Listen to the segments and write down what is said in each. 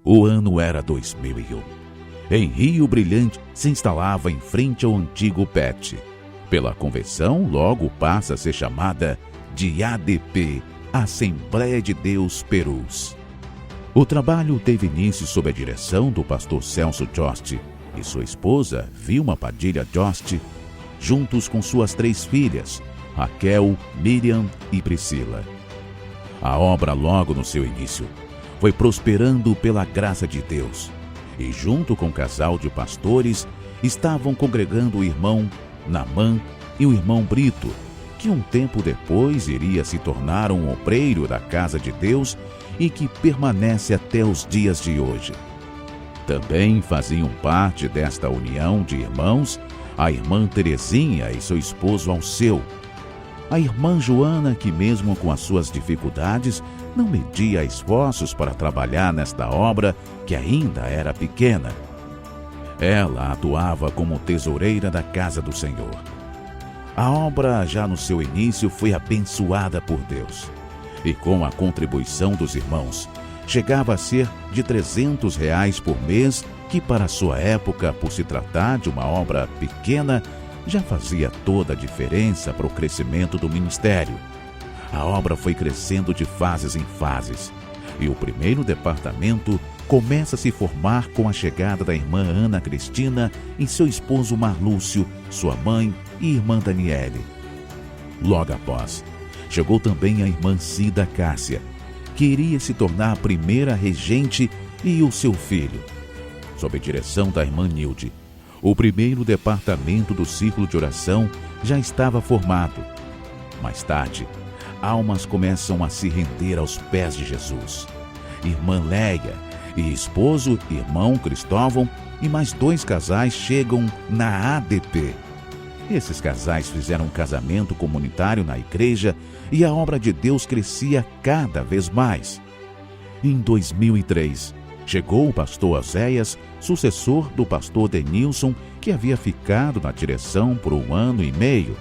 O ano era 2001. Em Rio Brilhante se instalava em frente ao antigo PET. Pela convenção, logo passa a ser chamada de ADP, Assembleia de Deus Perus. O trabalho teve início sob a direção do pastor Celso Jost e sua esposa, Vilma Padilha Jost, juntos com suas 3 filhas, Raquel, Miriam e Priscila. A obra, logo no seu início, foi prosperando pela graça de Deus, e junto com o casal de pastores estavam congregando o irmão Namã e o irmão Brito, que um tempo depois iria se tornar um obreiro da casa de Deus e que permanece até os dias de hoje. Também faziam parte desta união de irmãos a irmã Terezinha e seu esposo Alceu, a irmã Joana, que mesmo com as suas dificuldades não media esforços para trabalhar nesta obra que ainda era pequena. Ela atuava como tesoureira da casa do Senhor. A obra, já no seu início, foi abençoada por Deus. E com a contribuição dos irmãos, chegava a ser de R$300 por mês, que para sua época, por se tratar de uma obra pequena, já fazia toda a diferença para o crescimento do ministério. A obra foi crescendo de fases em fases, e o primeiro departamento começa a se formar com a chegada da irmã Ana Cristina e seu esposo Marlúcio, sua mãe e irmã Daniele. Logo após, chegou também a irmã Cida Cássia, que iria se tornar a primeira regente, e o seu filho. Sob a direção da irmã Nilde, o primeiro departamento do círculo de oração já estava formado. Mais tarde, almas começam a se render aos pés de Jesus. Irmã Leia e esposo, irmão Cristóvão, e mais 2 casais chegam na ADP. Esses casais fizeram um casamento comunitário na igreja e a obra de Deus crescia cada vez mais. Em 2003, chegou o pastor Oséias, sucessor do pastor Denilson, que havia ficado na direção por 1 ano e meio.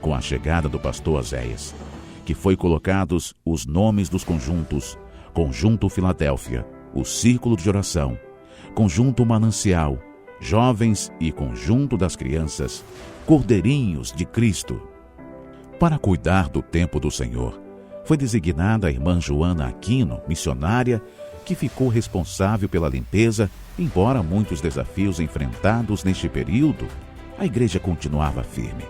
Com a chegada do pastor Oséias, que foi colocados os nomes dos conjuntos: Conjunto Filadélfia, o Círculo de Oração, Conjunto Manancial, Jovens e Conjunto das Crianças, Cordeirinhos de Cristo. Para cuidar do templo do Senhor, foi designada a irmã Joana Aquino, missionária, que ficou responsável pela limpeza. Embora muitos desafios enfrentados neste período, a igreja continuava firme.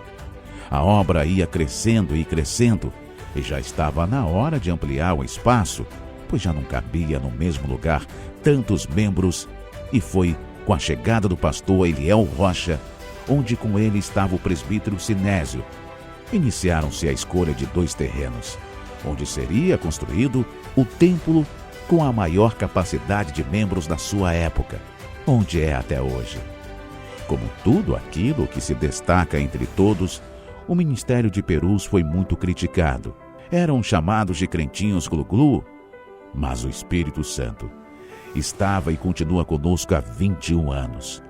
A obra ia crescendo e crescendo, e já estava na hora de ampliar o espaço, pois já não cabia no mesmo lugar tantos membros, e foi com a chegada do pastor Eliel Rocha, onde com ele estava o presbítero Sinésio. Iniciaram-se a escolha de 2 terrenos, onde seria construído o templo com a maior capacidade de membros da sua época, onde é até hoje. Como tudo aquilo que se destaca entre todos, o ministério de Perus foi muito criticado. Eram chamados de crentinhos glu-glu, mas o Espírito Santo estava e continua conosco há 21 anos.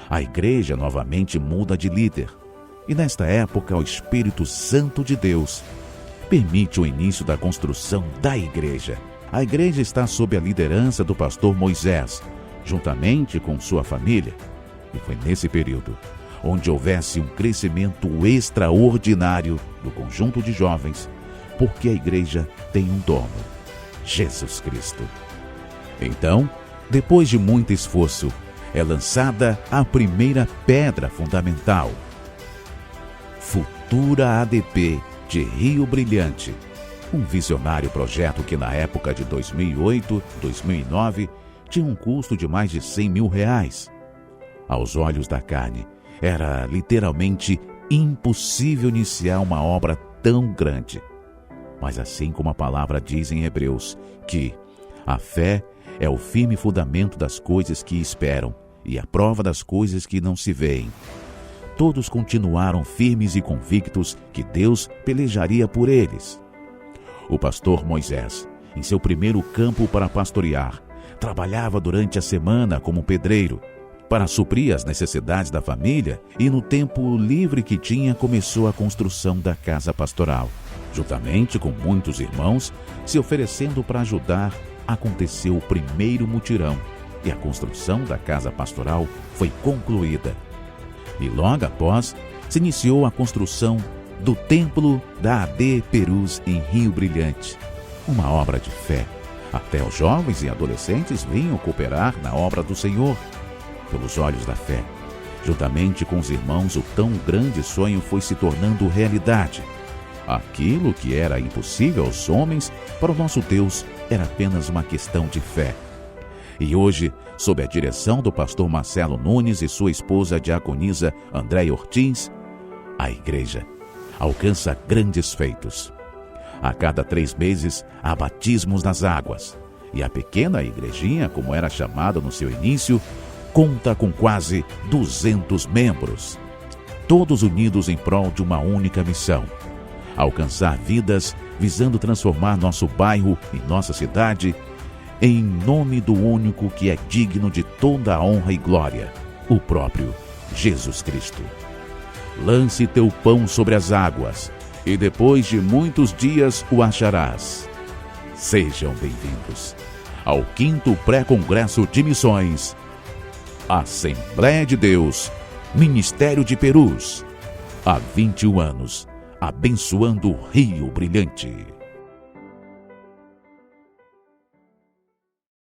A igreja novamente muda de líder, e nesta época o Espírito Santo de Deus permite o início da construção da igreja. A igreja está sob a liderança do pastor Moisés, juntamente com sua família, e foi nesse período onde houvesse um crescimento extraordinário do conjunto de jovens, porque a igreja tem um dono: Jesus Cristo. Então, depois de muito esforço, é lançada a primeira pedra fundamental. Futura ADP de Rio Brilhante, um visionário projeto que na época de 2008, 2009, tinha um custo de mais de R$100 mil. Aos olhos da carne, era literalmente impossível iniciar uma obra tão grande. Mas assim como a palavra diz em Hebreus, que a fé é o firme fundamento das coisas que esperam e a prova das coisas que não se veem. Todos continuaram firmes e convictos que Deus pelejaria por eles. O pastor Moisés, em seu primeiro campo para pastorear, trabalhava durante a semana como pedreiro, para suprir as necessidades da família, e no tempo livre que tinha começou a construção da casa pastoral, juntamente com muitos irmãos se oferecendo para ajudar aconteceu o primeiro mutirão e a construção da casa pastoral foi concluída. E logo após, se iniciou a construção do Templo da AD Perus em Rio Brilhante, uma obra de fé. Até os jovens e adolescentes vinham cooperar na obra do Senhor. Pelos olhos da fé, juntamente com os irmãos, o tão grande sonho foi se tornando realidade. Aquilo que era impossível aos homens, para o nosso Deus, era apenas uma questão de fé. E hoje, sob a direção do pastor Marcelo Nunes e sua esposa diaconisa Andréia Ortiz, a igreja alcança grandes feitos. A cada 3 meses, há batismos nas águas. E a pequena igrejinha, como era chamada no seu início, conta com quase 200 membros, todos unidos em prol de uma única missão: alcançar vidas, visando transformar nosso bairro e nossa cidade em nome do único que é digno de toda a honra e glória, o próprio Jesus Cristo. Lance teu pão sobre as águas, e depois de muitos dias o acharás. Sejam bem-vindos ao 5º Pré-Congresso de Missões, Assembleia de Deus, Ministério de Perus, há 21 anos, abençoando o Rio Brilhante.